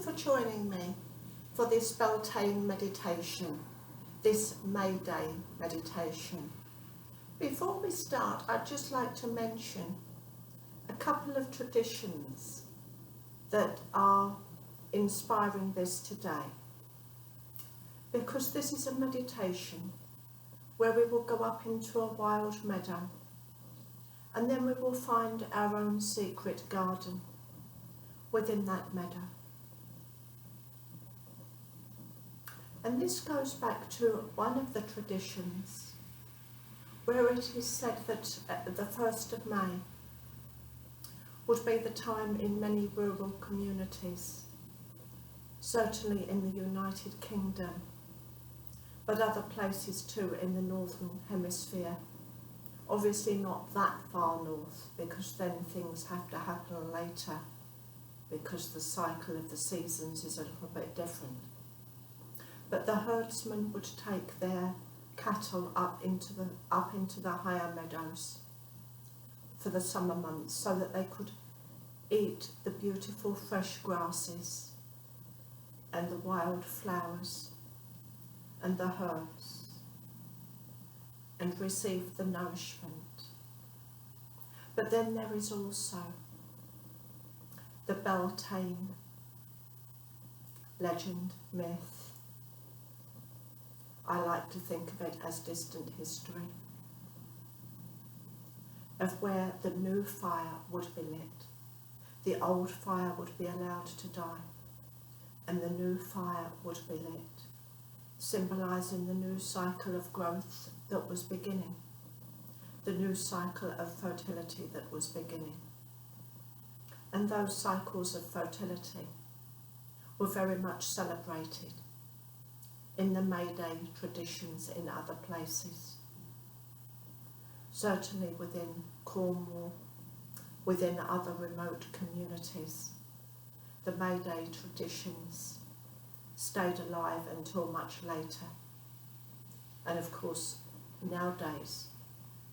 for joining me for this Beltane meditation, this May Day meditation. Before we start, I'd just like to mention a couple of traditions that are inspiring this today, because this is a meditation where we will go up into a wild meadow and then we will find our own secret garden within that meadow. And this goes back to one of the traditions where it is said that the 1st of May would be the time in many rural communities, certainly in the United Kingdom, but other places too in the Northern Hemisphere. Obviously not that far north, because then things have to happen later, because the cycle of the seasons is a little bit different. But the herdsmen would take their cattle up into the higher meadows for the summer months, so that they could eat the beautiful fresh grasses and the wild flowers and the herbs and receive the nourishment. But then there is also the Beltane legend, myth. I like to think of it as distant history, of where the new fire would be lit. The old fire would be allowed to die, and the new fire would be lit, symbolising the new cycle of growth that was beginning, the new cycle of fertility that was beginning. And those cycles of fertility were very much celebrated in the May Day traditions in other places. Certainly within Cornwall, within other remote communities, the May Day traditions stayed alive until much later. And of course, nowadays,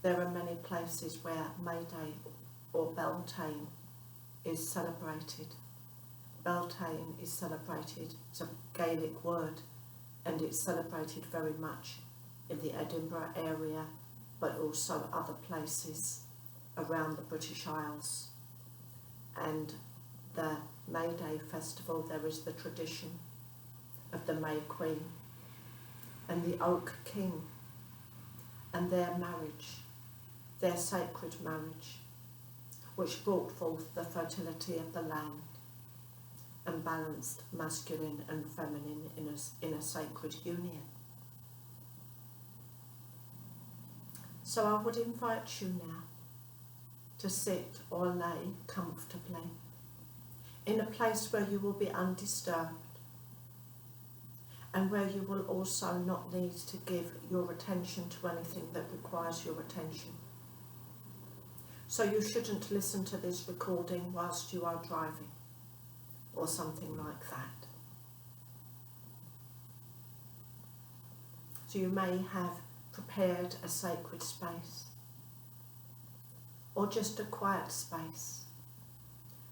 there are many places where May Day or Beltane is celebrated. Beltane is celebrated, it's a Gaelic word, and it's celebrated very much in the Edinburgh area, but also other places around the British Isles. And the May Day festival, there is the tradition of the May Queen and the Oak King and their marriage, their sacred marriage, which brought forth the fertility of the land and balanced masculine and feminine in a sacred union. So I would invite you now to sit or lay comfortably in a place where you will be undisturbed and where you will also not need to give your attention to anything that requires your attention. So you shouldn't listen to this recording whilst you are driving or something like that. So you may have prepared a sacred space, or just a quiet space,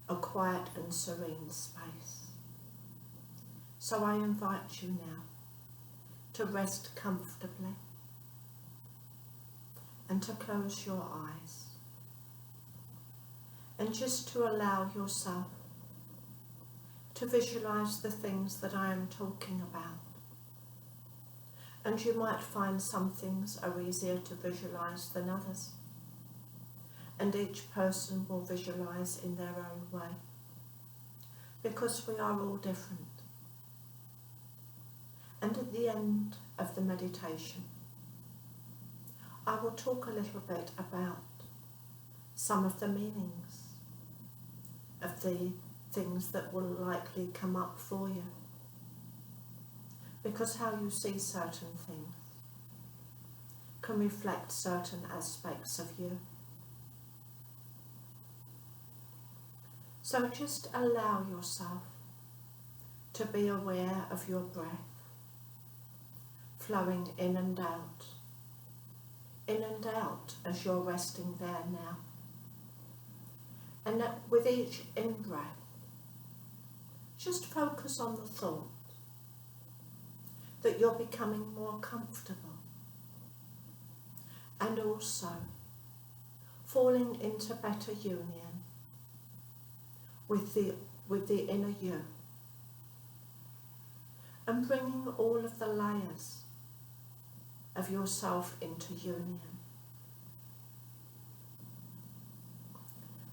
a quiet and serene space. So I invite you now to rest comfortably and to close your eyes and just to allow yourself to visualise the things that I am talking about. And you might find some things are easier to visualise than others. And each person will visualise in their own way, because we are all different. And at the end of the meditation, I will talk a little bit about some of the meanings of the things that will likely come up for you, because how you see certain things can reflect certain aspects of you. So just allow yourself to be aware of your breath flowing in and out as you're resting there now. And that with each in-breath, just focus on the thought that you're becoming more comfortable and also falling into better union with the inner you, and bringing all of the layers of yourself into union.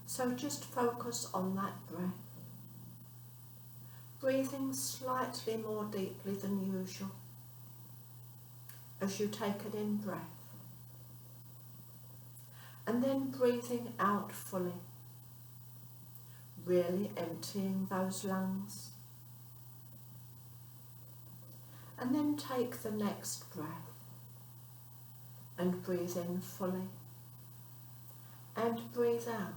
So just focus on that breath, breathing slightly more deeply than usual as you take an in-breath, and then breathing out fully, really emptying those lungs. And then take the next breath and breathe in fully and breathe out.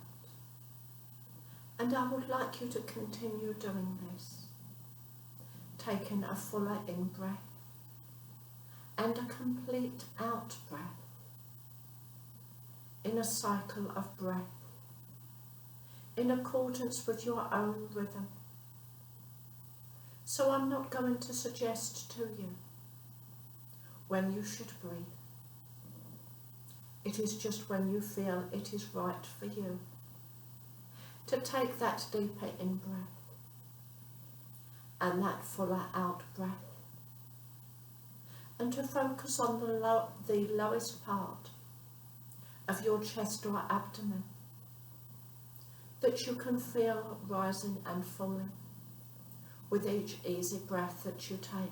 And I would like you to continue doing this, taking a fuller in-breath and a complete out-breath in a cycle of breath, in accordance with your own rhythm. So I'm not going to suggest to you when you should breathe. It is just when you feel it is right for you to take that deeper in-breath and that fuller out-breath, and to focus on the lowest part of your chest or abdomen that you can feel rising and falling with each easy breath that you take.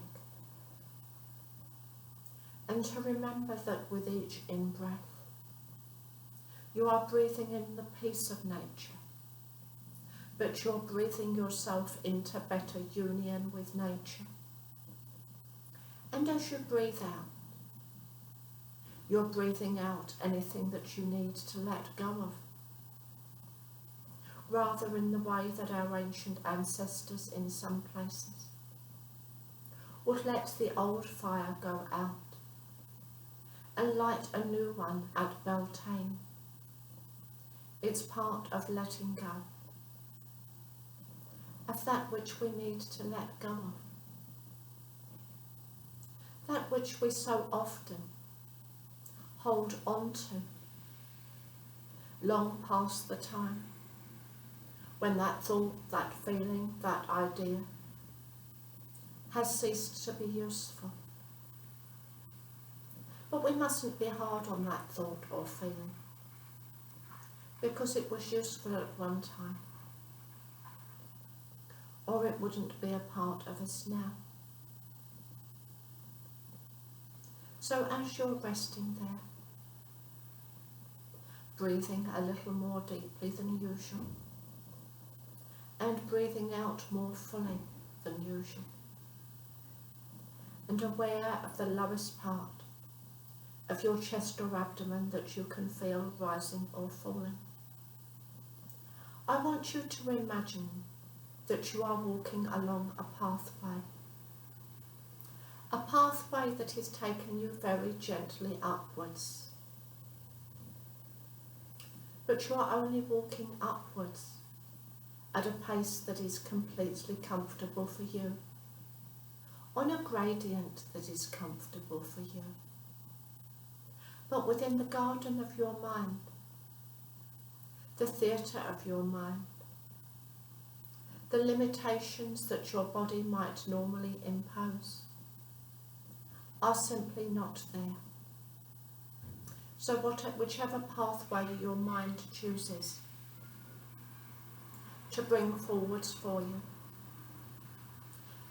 And to remember that with each in-breath, you are breathing in the peace of nature, but you're breathing yourself into better union with nature. And as you breathe out, you're breathing out anything that you need to let go of, rather in the way that our ancient ancestors in some places would let the old fire go out and light a new one at Beltane. It's part of letting go of that which we need to let go of, that which we so often hold on to long past the time when that thought, that feeling, that idea has ceased to be useful. But we mustn't be hard on that thought or feeling, because it was useful at one time, or it wouldn't be a part of us now. So as you're resting there, breathing a little more deeply than usual, and breathing out more fully than usual, and aware of the lowest part of your chest or abdomen that you can feel rising or falling, I want you to imagine that you are walking along a pathway that is taking you very gently upwards. But you are only walking upwards at a pace that is completely comfortable for you, on a gradient that is comfortable for you, but within the garden of your mind, the theatre of your mind, the limitations that your body might normally impose are simply not there. So whichever pathway your mind chooses to bring forwards for you,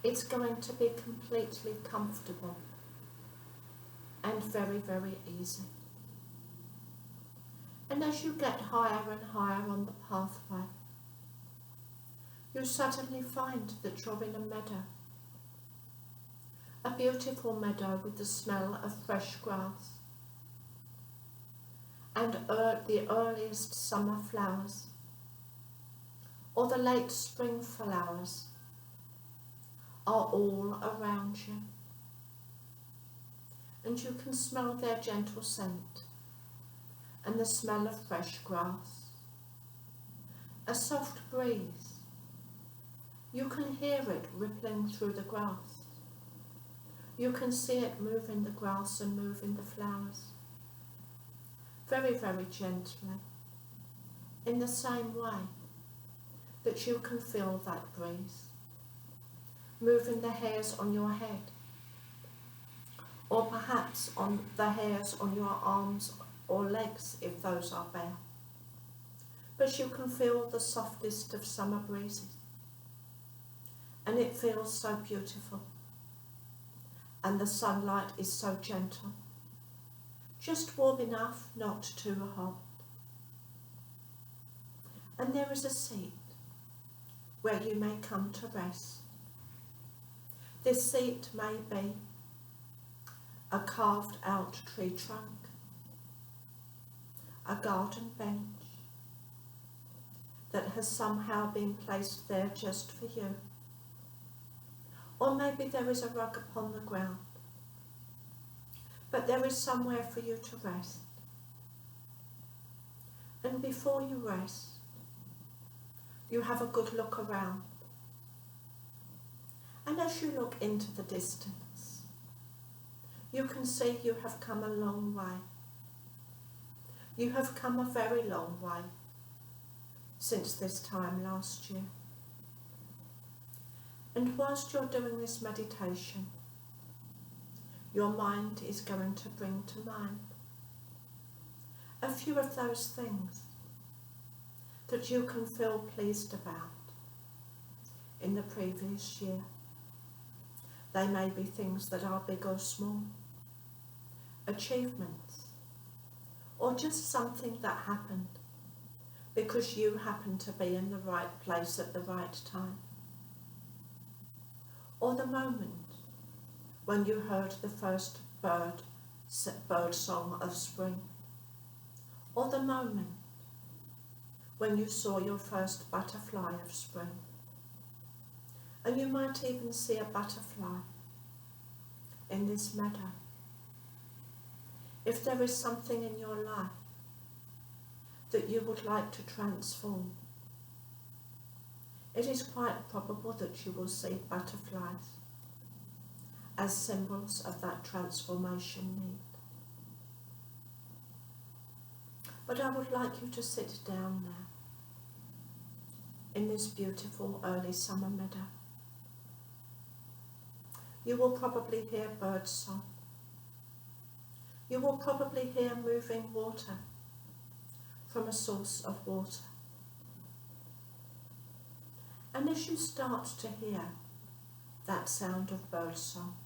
it's going to be completely comfortable and very, very easy. And as you get higher and higher on the pathway, you suddenly find that you're in a meadow, a beautiful meadow with the smell of fresh grass and the earliest summer flowers, or the late spring flowers, are all around you, and you can smell their gentle scent and the smell of fresh grass, a soft breeze. You can hear it rippling through the grass. You can see it move in the grass and move in the flowers. Very, very gently, in the same way that you can feel that breeze, moving the hairs on your head, or perhaps on the hairs on your arms or legs if those are bare. But you can feel the softest of summer breezes, and it feels so beautiful, and the sunlight is so gentle, just warm enough, not too hot. And there is a seat where you may come to rest. This seat may be a carved out tree trunk, a garden bench that has somehow been placed there just for you. Or maybe there is a rug upon the ground, but there is somewhere for you to rest. And before you rest, you have a good look around. And as you look into the distance, you can see you have come a long way. You have come a very long way since this time last year. And whilst you're doing this meditation, your mind is going to bring to mind a few of those things that you can feel pleased about in the previous year. They may be things that are big or small, achievements, or just something that happened because you happened to be in the right place at the right time. Or the moment when you heard the first bird song of spring. Or the moment when you saw your first butterfly of spring. And you might even see a butterfly in this meadow. If there is something in your life that you would like to transform, it is quite probable that you will see butterflies as symbols of that transformation need. But I would like you to sit down now in this beautiful early summer meadow. You will probably hear bird song. You will probably hear moving water from a source of water. And as you start to hear that sound of bird song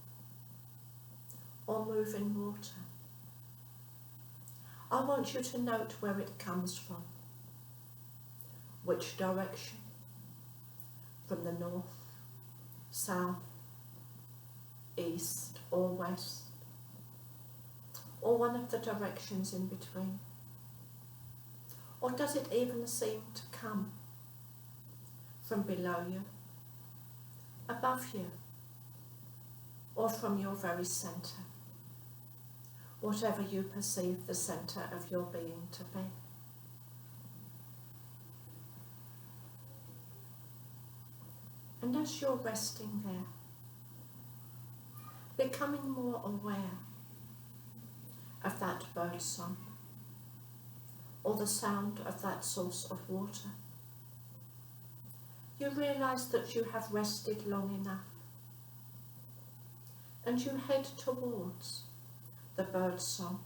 or moving water, I want you to note where it comes from, which direction, from the north, south, east or west, or one of the directions in between. Or does it even seem to come from below you, above you, or from your very centre, whatever you perceive the centre of your being to be? And as you're resting there, becoming more aware of that bird song or the sound of that source of water, you realise that you have rested long enough, and you head towards the bird song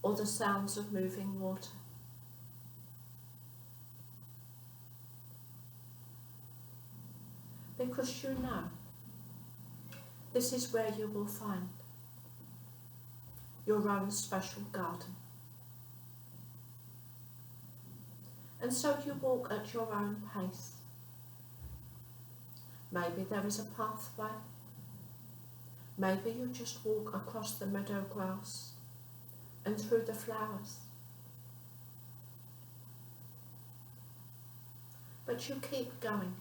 or the sounds of moving water. Because you know this is where you will find your own special garden. And so you walk at your own pace. Maybe there is a pathway. Maybe you just walk across the meadow grass and through the flowers. But you keep going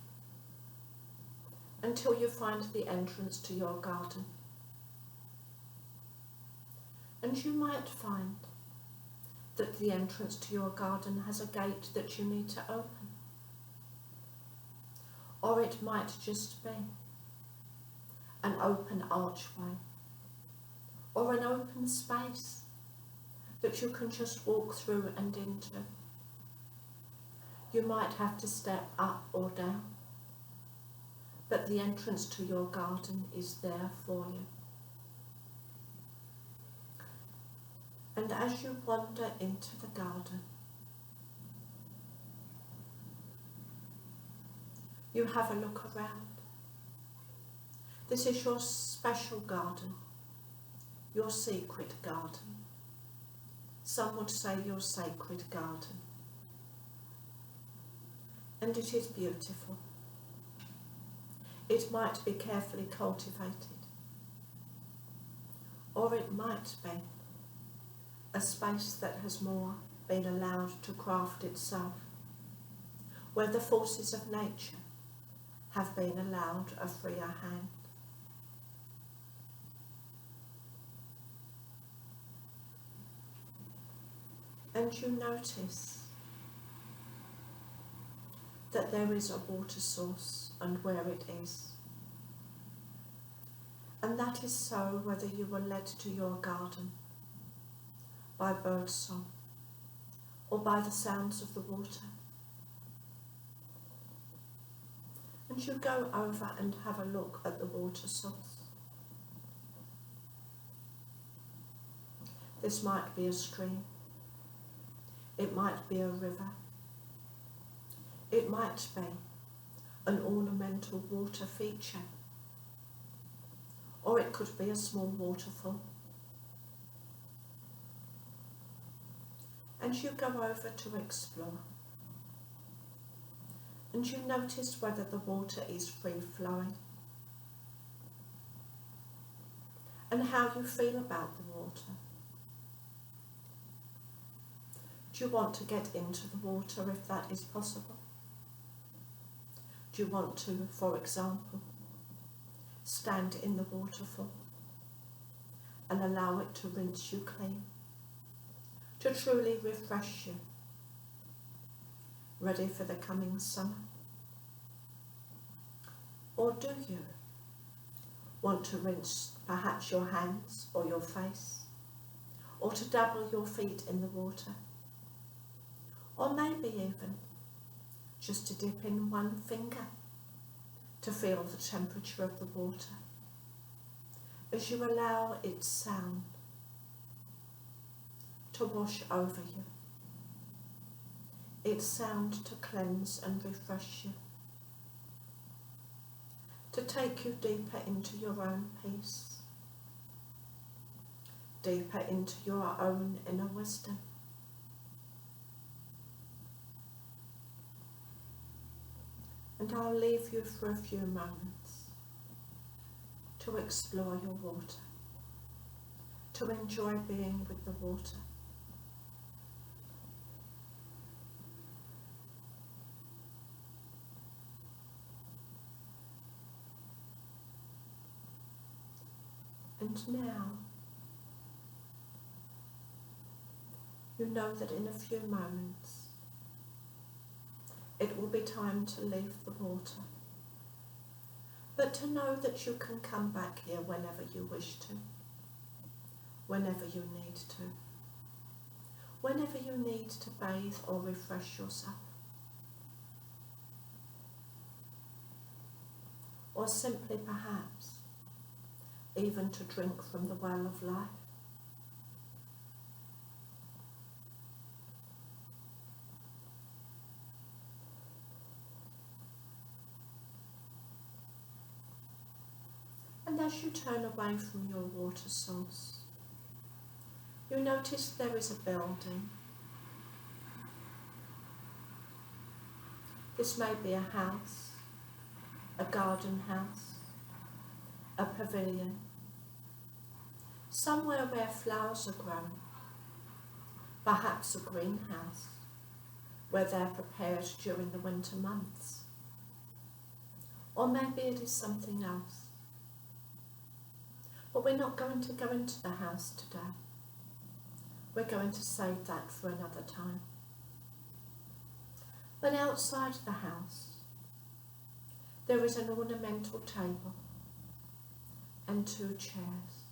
until you find the entrance to your garden. And you might find that the entrance to your garden has a gate that you need to open. Or it might just be an open archway or an open space that you can just walk through and into. You might have to step up or down, but the entrance to your garden is there for you. And as you wander into the garden, you have a look around. This is your special garden, your secret garden. Some would say your sacred garden. And it is beautiful. It might be carefully cultivated, or it might be a space that has more been allowed to craft itself, where the forces of nature have been allowed a freer hand. And you notice that there is a water source and where it is. And that is so whether you were led to your garden by birdsong or by the sounds of the water. And you go over and have a look at the water source. This might be a stream. It might be a river. It might be an ornamental water feature. Or it could be a small waterfall. And you go over to explore. And you notice whether the water is free flowing. And how you feel about the water. Do you want to get into the water if that is possible? Do you want to, for example, stand in the waterfall and allow it to rinse you clean, to truly refresh you, ready for the coming summer? Or do you want to rinse perhaps your hands or your face, or to dabble your feet in the water, or maybe even just to dip in one finger to feel the temperature of the water as you allow its sound to wash over you, its sound to cleanse and refresh you, to take you deeper into your own peace, deeper into your own inner wisdom. And I'll leave you for a few moments to explore your water, to enjoy being with the water. And now, you know that in a few moments, it will be time to leave the water, but to know that you can come back here whenever you wish to, whenever you need to, whenever you need to bathe or refresh yourself, or simply perhaps even to drink from the well of life. And as you turn away from your water source, you notice there is a building. This may be a house, a garden house, a pavilion, somewhere where flowers are grown, perhaps a greenhouse, where they're prepared during the winter months. Or maybe it is something else. But we're not going to go into the house today. We're going to save that for another time. But outside the house, There is an ornamental table and 2 chairs.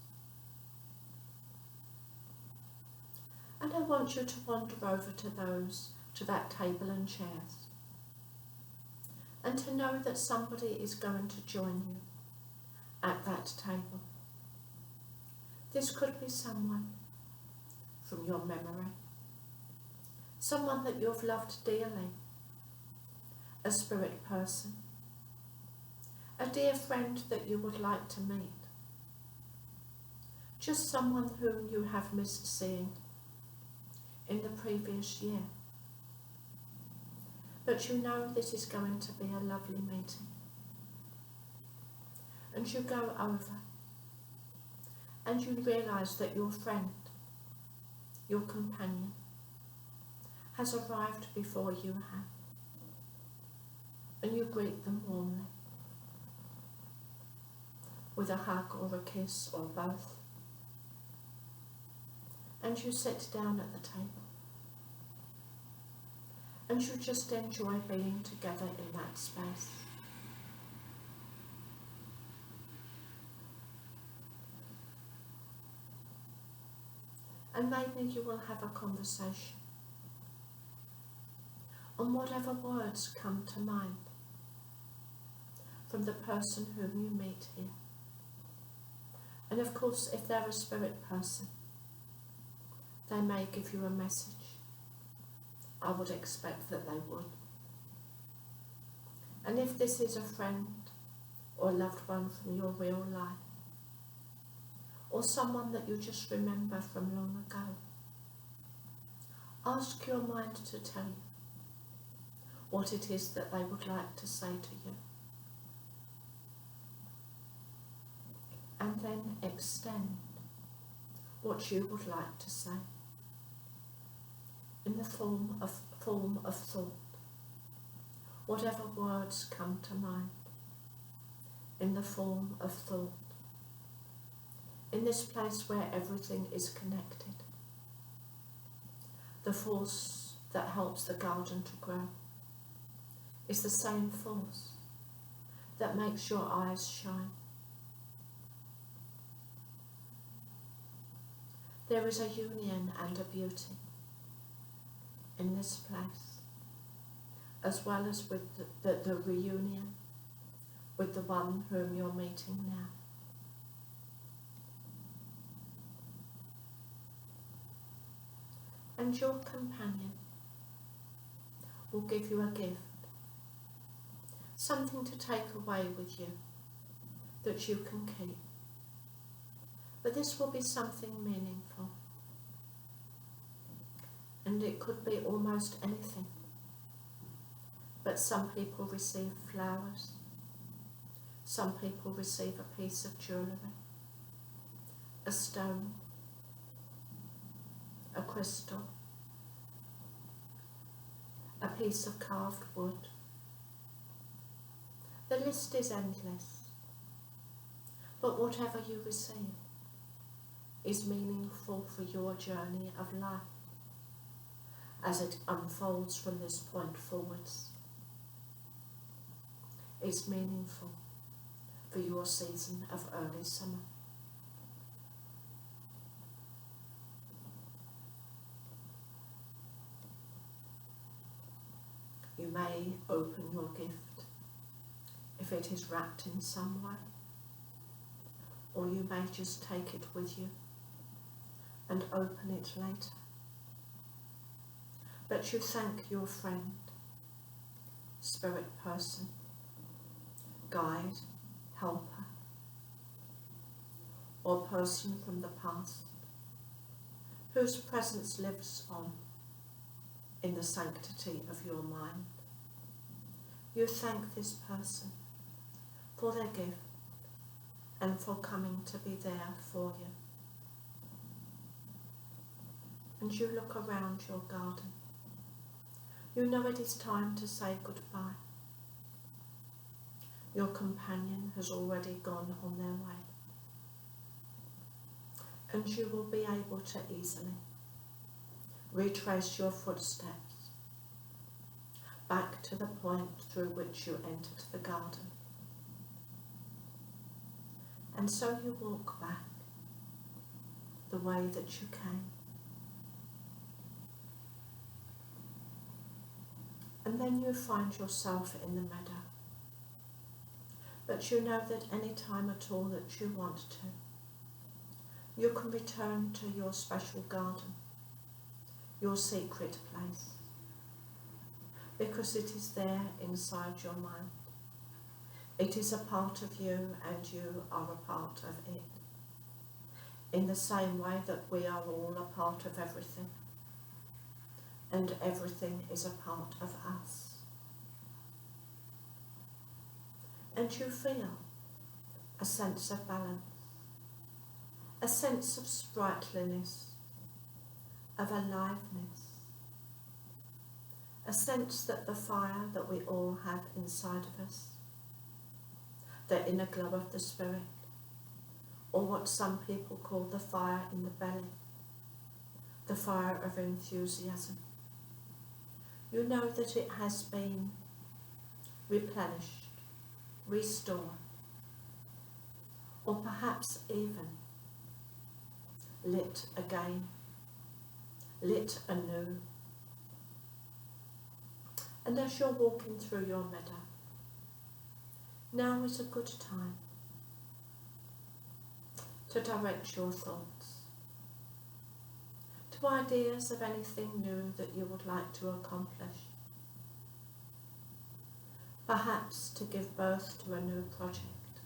And I want you to wander over to that table and chairs, and to know that somebody is going to join you at that table. This could be someone from your memory, someone that you've loved dearly, a spirit person, a dear friend that you would like to meet, just someone whom you have missed seeing in the previous year. But you know this is going to be a lovely meeting. And you go over and you realise that your friend, your companion, has arrived before you have. And you greet them warmly with a hug or a kiss or both. And you sit down at the table. And you just enjoy being together in that space. And maybe you will have a conversation on whatever words come to mind from the person whom you meet here. And of course, if they're a spirit person, they may give you a message. I would expect that they would. And if this is a friend or loved one from your real life, or someone that you just remember from long ago, ask your mind to tell you what it is that they would like to say to you. And then extend what you would like to say in the form of thought. Whatever words come to mind, in the form of thought. In this place where everything is connected. The force that helps the garden to grow is the same force that makes your eyes shine. There is a union and a beauty in this place, as well as with the reunion with the one whom you're meeting now. And your companion will give you a gift, something to take away with you that you can keep. But this will be something meaningful. And it could be almost anything. But some people receive flowers. Some people receive a piece of jewellery, a stone, a crystal, a piece of carved wood. The list is endless. But whatever you receive is meaningful for your journey of life as it unfolds from this point forwards. It's meaningful for your season of early summer. You may open your gift if it is wrapped in some way, or you may just take it with you and open it later. But you thank your friend, spirit person, guide, helper, or person from the past whose presence lives on in the sanctity of your mind. You thank this person for their gift and for coming to be there for you. And you look around your garden. You know it is time to say goodbye. Your companion has already gone on their way. And you will be able to easily retrace your footsteps back to the point through which you entered the garden And so you walk back the way that you came. And then you find yourself in the meadow. But you know that any time at all that you want to, you can return to your special garden, your secret place, because it is there inside your mind. It is a part of you and you are a part of it. In the same way that we are all a part of everything, and everything is a part of us. And you feel a sense of balance, a sense of sprightliness, of aliveness, a sense that the fire that we all have inside of us, the inner glow of the spirit, or what some people call the fire in the belly, the fire of enthusiasm. You know that it has been replenished, restored, or perhaps even lit again, lit anew. And as you're walking through your meadow, now is a good time to direct your thoughts to ideas of anything new that you would like to accomplish. Perhaps to give birth to a new project,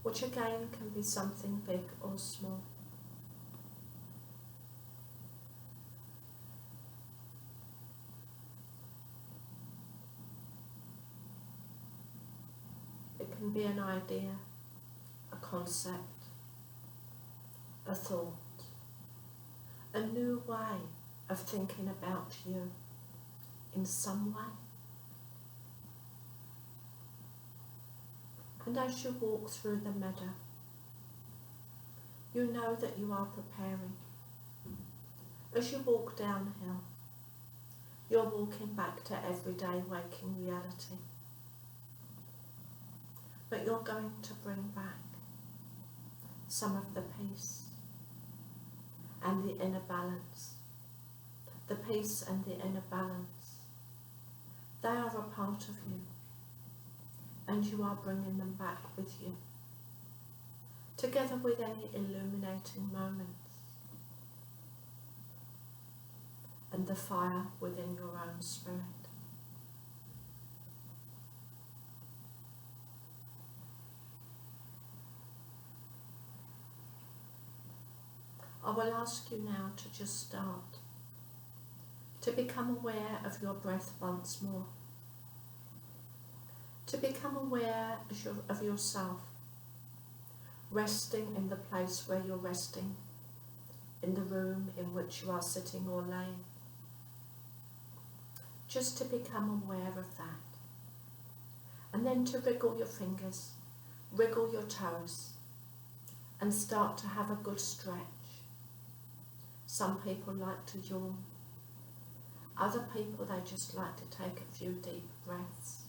which again can be something big or small. It can be an idea, a concept, a thought, a new way of thinking about you in some way. And as you walk through the meadow, you know that you are preparing. As you walk downhill, you're walking back to everyday waking reality. But you're going to bring back some of the peace and the inner balance. The peace and the inner balance, they are a part of you, and you are bringing them back with you, together with any illuminating moments and the fire within your own spirit. I will ask you now to just start to become aware of your breath once more, to become aware of yourself resting in the place where you're resting, in the room in which you are sitting or laying. Just to become aware of that. And then to wriggle your fingers, wriggle your toes, and start to have a good stretch. Some people like to yawn. Other people, they just like to take a few deep breaths.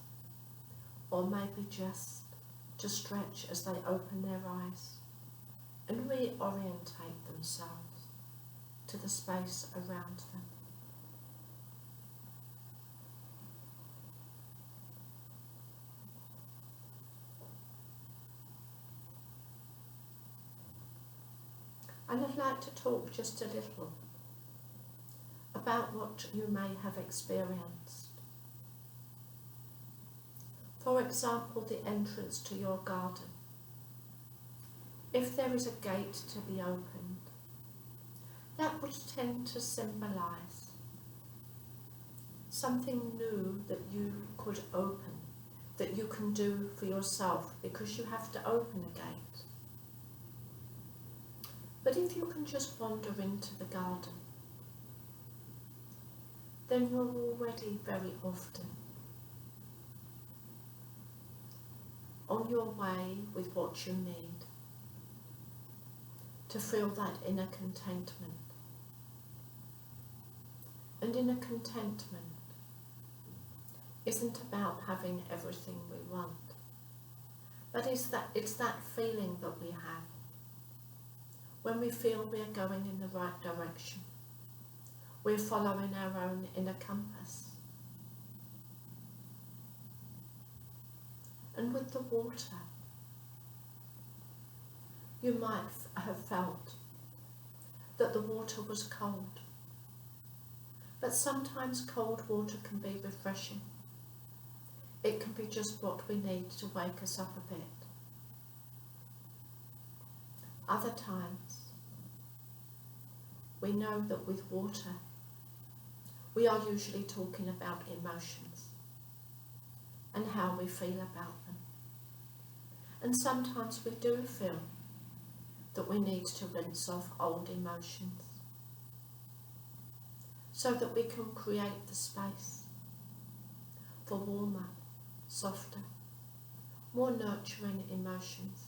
Or maybe just to stretch as they open their eyes and reorientate themselves to the space around them. And I'd like to talk just a little about what you may have experienced. For example, the entrance to your garden. If there is a gate to be opened, that would tend to symbolise something new that you could open, that you can do for yourself, because you have to open a gate. But if you can just wander into the garden, then you're already very often on your way with what you need to feel that inner contentment. And inner contentment isn't about having everything we want, But it's that feeling that we have when we feel we are going in the right direction. We're following our own inner compass. And with the water, you might have felt that the water was cold. But sometimes cold water can be refreshing. It can be just what we need to wake us up a bit. Other times, we know that with water, we are usually talking about emotions and how we feel about them. And sometimes we do feel that we need to rinse off old emotions so that we can create the space for warmer, softer, more nurturing emotions,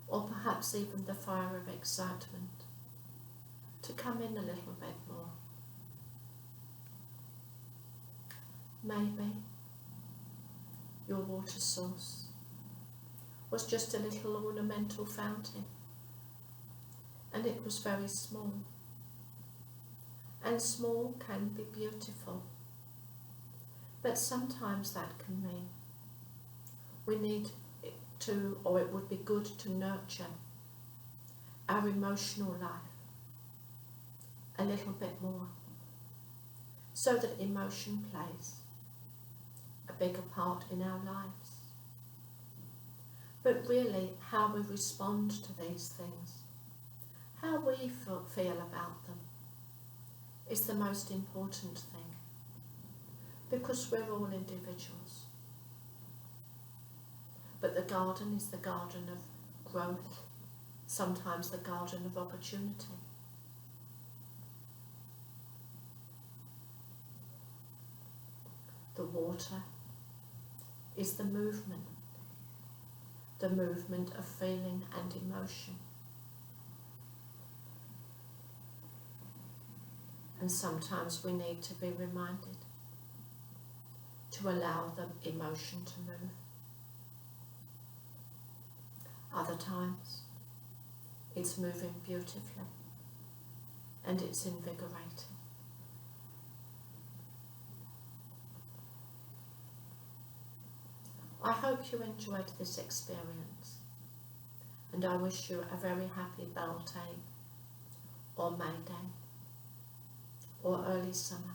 or perhaps even the fire of excitement to come in a little bit more. Maybe your water source was just a little ornamental fountain, and it was very small. And small can be beautiful, but sometimes that can mean we need to, or it would be good to nurture our emotional life a little bit more, so that emotion plays a bigger part in our lives. But really, how we respond to these things, how we feel about them, is the most important thing, because we're all individuals. But the garden is the garden of growth, sometimes the garden of opportunity. The water is the movement of feeling and emotion. And sometimes we need to be reminded to allow the emotion to move. Other times it's moving beautifully and it's invigorating. I hope you enjoyed this experience, and I wish you a very happy Beltane, or Meadow, or early summer.